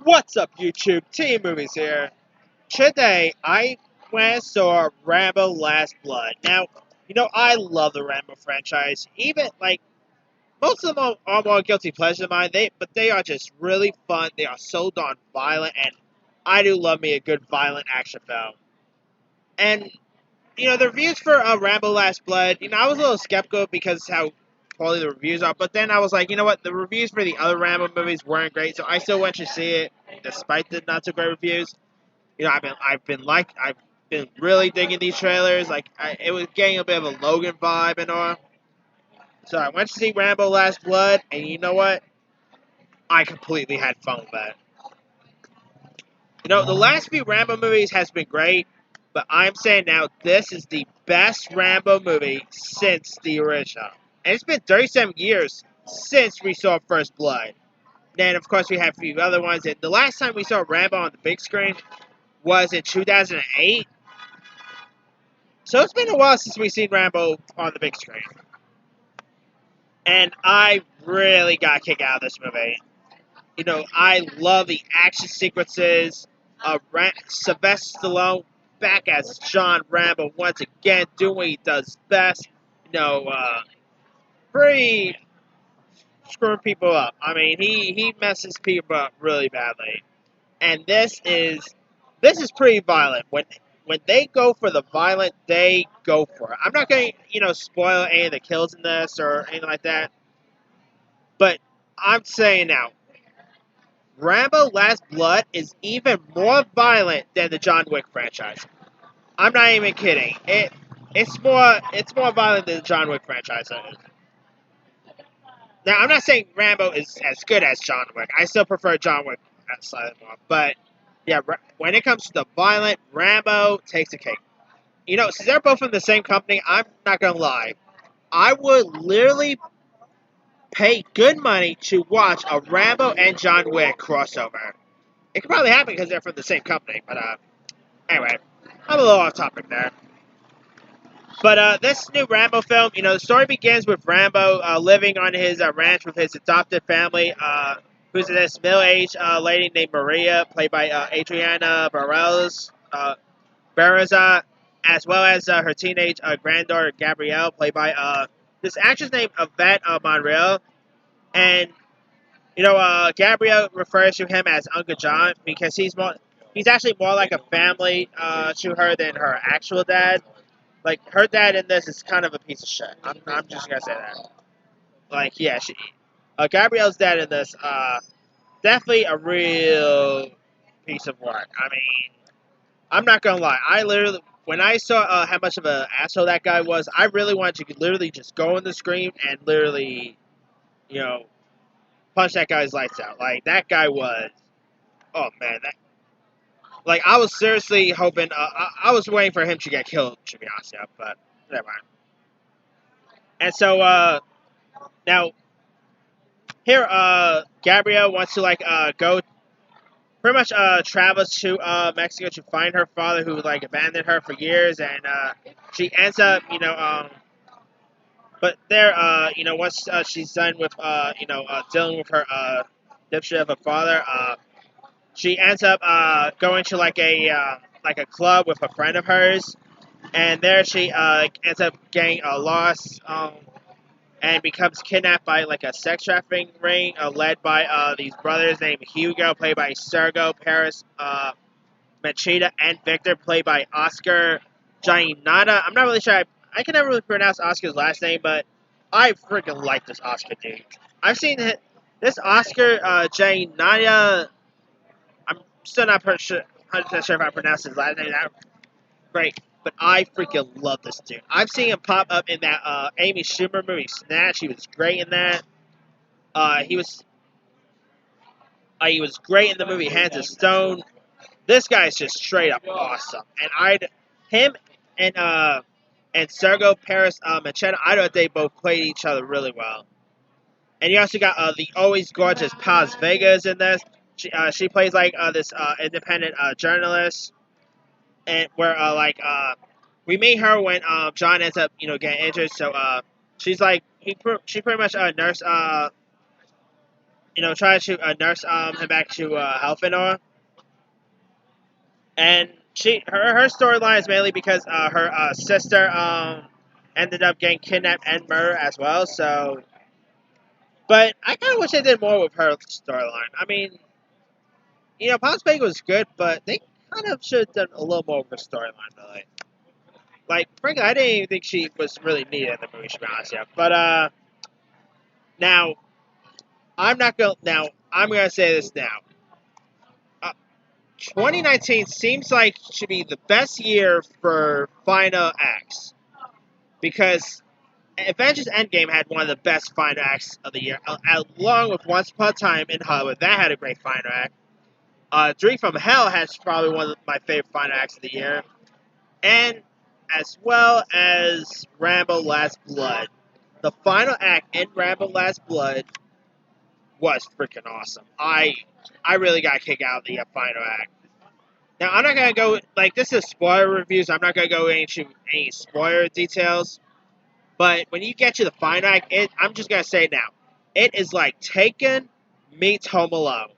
What's up, YouTube? Team Movies here. Today, I went and saw Rambo Last Blood. Now, I love the Rambo franchise. Even, most of them are more guilty pleasures of mine, but they are just really fun. They are so darn violent, and I do love me a good violent action film. And, the reviews for Rambo Last Blood, I was a little skeptical because how quality the reviews are, but then I was like, you know what, the reviews for the other Rambo movies weren't great, so I still went to see it, despite the not so great reviews. I've been really digging these trailers. It was getting a bit of a Logan vibe and all. So I went to see Rambo Last Blood, and you know what? I completely had fun with that. The last few Rambo movies has been great, but I'm saying now this is the best Rambo movie since the original. And it's been 37 years since we saw First Blood. Then, of course, we have a few other ones. And the last time we saw Rambo on the big screen was in 2008. So it's been a while since we've seen Rambo on the big screen. And I really got a kick out of this movie. I love the action sequences. Sylvester Stallone back as John Rambo once again, doing what he does best. Pretty screwing people up. I mean, he messes people up really badly. And this is pretty violent. When they go for the violent, they go for it. I'm not going to, spoil any of the kills in this or anything like that. But I'm saying now, Rambo Last Blood is even more violent than the John Wick franchise. I'm not even kidding. It's more violent than the John Wick franchise. Now, I'm not saying Rambo is as good as John Wick. I still prefer John Wick slightly more. But, yeah, when it comes to the violent, Rambo takes the cake. Since they're both from the same company, I'm not going to lie. I would literally pay good money to watch a Rambo and John Wick crossover. It could probably happen because they're from the same company. But, anyway, I'm a little off topic there. But this new Rambo film, the story begins with Rambo living on his ranch with his adopted family, who's this middle-aged lady named Maria, played by Adriana Barraza, as well as her teenage granddaughter Gabrielle, played by this actress named Yvette Monreal. And Gabrielle refers to him as Uncle John because he's actually more like a family to her than her actual dad. Like, her dad in this is kind of a piece of shit. I'm just gonna say that. Gabrielle's dad in this, definitely a real piece of work. I mean, I'm not gonna lie. When I saw how much of an asshole that guy was, I really wanted to literally just go on the screen and literally, punch that guy's lights out. Like, that guy was, oh man, I was seriously hoping, I was waiting for him to get killed, to be honest, yeah, but never mind. And so, now, here, Gabrielle wants to, go, pretty much, travels to, Mexico to find her father who, abandoned her for years, and, she ends up, but there, once, she's done with, dealing with her, dipshit of a father, she ends up, going to, a club with a friend of hers, and there she, ends up getting, lost, and becomes kidnapped by a sex trafficking ring led by these brothers named Hugo, played by Sergio Paris Machida, and Victor, played by Oscar Giannata. I'm not really sure. I can never really pronounce Oscar's last name, but I freaking like this Oscar dude. I've seen this Oscar Giannata. I'm still not 100% sure if I pronounced his last name that great. But I freaking love this dude. I've seen him pop up in that Amy Schumer movie, Snatch. He was great in that. He was great in the movie Hands of Stone. This guy's just straight up awesome. And him and Sergio Paris Machado, I know they both played each other really well. And you also got the always gorgeous Paz Vegas in this. She plays this independent journalist. And where we meet her when John ends up getting injured. So she's she pretty much nurse try to nurse him back to health and all. And her storyline is mainly because her sister ended up getting kidnapped and murdered as well. So, but I kind of wish they did more with her storyline. I mean, Palm Springs was good, but they kind of should have done a little more of her storyline. Really. Like, frankly, I didn't even think she was really needed in the movie, to be honest. Yeah, but now I'm gonna say this now. 2019 seems like should be the best year for final acts because Avengers Endgame had one of the best final acts of the year, along with Once Upon a Time in Hollywood. That had a great final act. Dream from Hell has probably one of my favorite final acts of the year, and as well as Rambo Last Blood. The final act in Rambo Last Blood was freaking awesome. I really got a kick out of the final act. Now, I'm not going to go, like, this is spoiler reviews. I'm not going to go into any spoiler details. But when you get to the final act, I'm just going to say it now. It is like Taken meets Home Alone.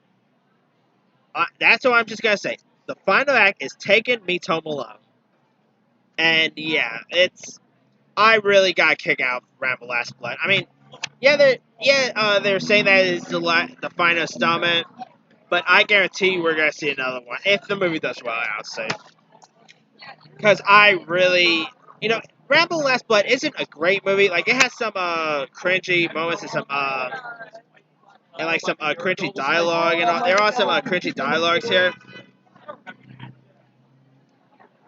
That's what I'm just going to say. The final act is Taken meets Home Alone. And, yeah, I really got a kick out of Rambo Last Blood. I mean, they're saying that it's the final installment. But I guarantee you we're going to see another one. If the movie does well, I'll say. Because I really, Rambo Last Blood isn't a great movie. Like, it has some cringy moments and some cringy dialogue and all. There are some cringy dialogues here.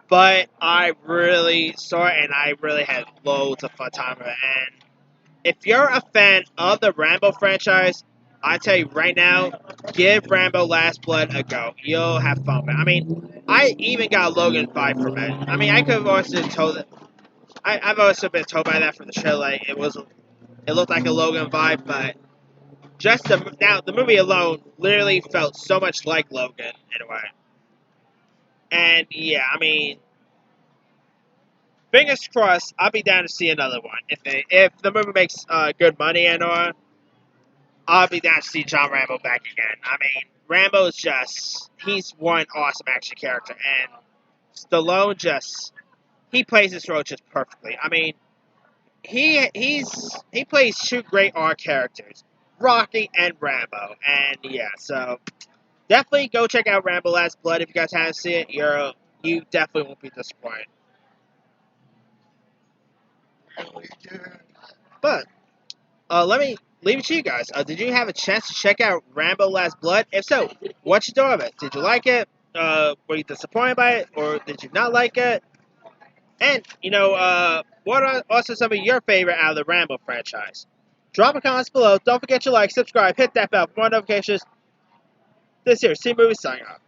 But I really saw it and I really had loads of fun time with it. And if you're a fan of the Rambo franchise, I tell you right now, give Rambo Last Blood a go. You'll have fun with it. I mean, I even got a Logan vibe from it. I mean, I could have also told it. I've also been told by that from the show, like it looked like a Logan vibe, but the movie alone literally felt so much like Logan in a way. And yeah, I mean, fingers crossed, I'll be down to see another one if the movie makes good money and all. I'll be down to see John Rambo back again. I mean, Rambo is he's one awesome action character, and Stallone he plays this role just perfectly. I mean, he plays two great art characters, Rocky and Rambo, and yeah, so definitely go check out Rambo Last Blood if you guys haven't seen it. You definitely won't be disappointed. But let me leave it to you guys. Did you have a chance to check out Rambo Last Blood? If so, what you thought of it? Did you like it? Were you disappointed by it, or did you not like it? And, what are also some of your favorite out of the Rambo franchise? Drop a comments below. Don't forget to like, subscribe, hit that bell for more notifications. This here, C Movie signing off.